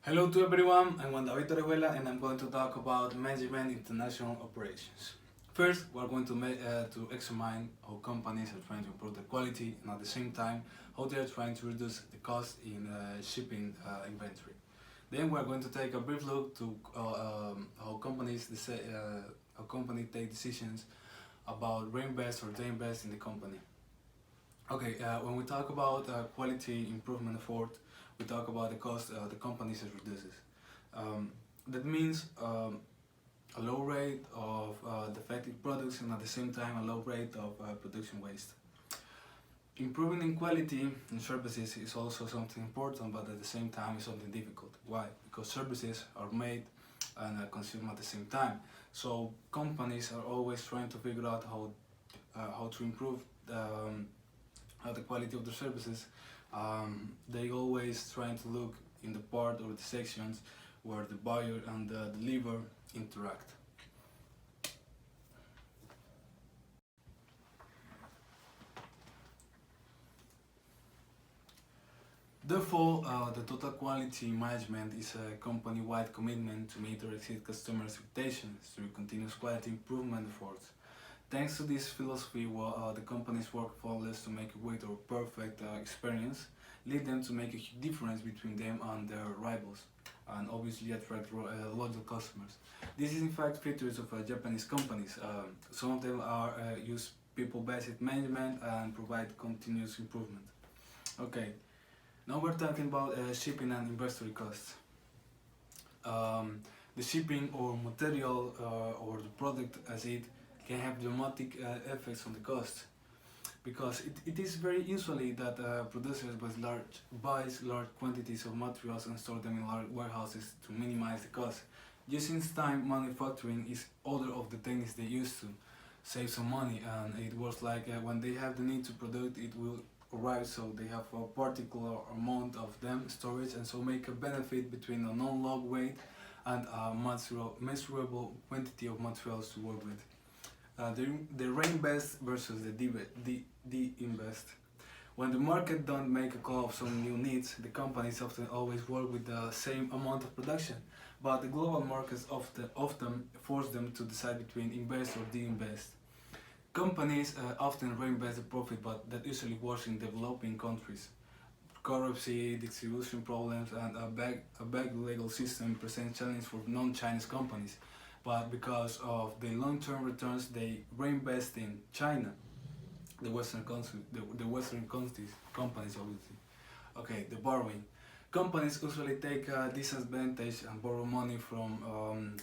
Hello to everyone, I'm Juan David Orejuela and I'm going to talk about management international operations. First, we're going to examine how companies are trying to improve the quality and at the same time how they are trying to reduce the cost in shipping inventory. Then we're going to take a brief look to how companies take decisions about reinvest or divest in the company. Okay, when we talk about quality improvement effort, we talk about the cost the companies reduces. That means a low rate of defective products and at the same time a low rate of production waste. Improving in quality in services is also something important, but at the same time is something difficult. Why? Because services are made and consumed at the same time. So companies are always trying to figure out how to improve the quality of the services. They always trying to look in the part or the sections where the buyer and the deliverer interact. Therefore, the total quality management is a company-wide commitment to meet or exceed customer expectations through continuous quality improvement efforts. Thanks to this philosophy, the companies work flawless to make a great or perfect experience, lead them to make a huge difference between them and their rivals, and obviously attract loyal customers. This is in fact features of Japanese companies. Some of them are use people-based management and provide continuous improvement. Okay, now we're talking about shipping and inventory costs. The shipping or material or the product as it can have dramatic effects on the cost, because it is very usually that producers buys large quantities of materials and store them in large warehouses to minimize the cost. Just in time manufacturing is other of the techniques they use to save some money, and it works like when they have the need to produce it will arrive, so they have a particular amount of them storage, and so make a benefit between a non-log weight and a measurable quantity of materials to work with. The reinvest versus the invest. When the market don't make a call of some new needs, the companies always work with the same amount of production, but the global markets often force them to decide between invest or de-invest. Companies often reinvest the profit, but that usually works in developing countries. Corruption, distribution problems, and a bad legal system present challenges for non-Chinese companies. But because of the long-term returns, they reinvest in China, the Western countries, companies obviously. Okay, the borrowing. Companies usually take disadvantage and borrow money from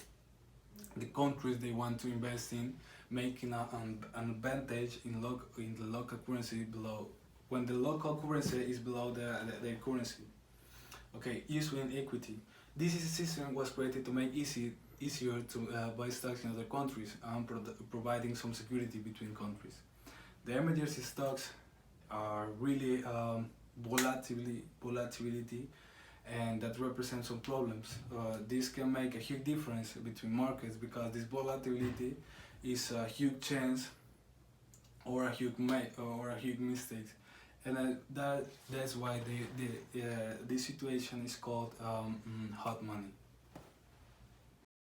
the countries they want to invest in, making an advantage in the local currency below when the local currency is below their currency. Okay, issuing equity. This system was created to make easier to buy stocks in other countries and providing some security between countries. The emergency stocks are really volatility, and that represents some problems. This can make a huge difference between markets, because this volatility is a huge chance or a huge mistake, and that's why this situation is called hot money.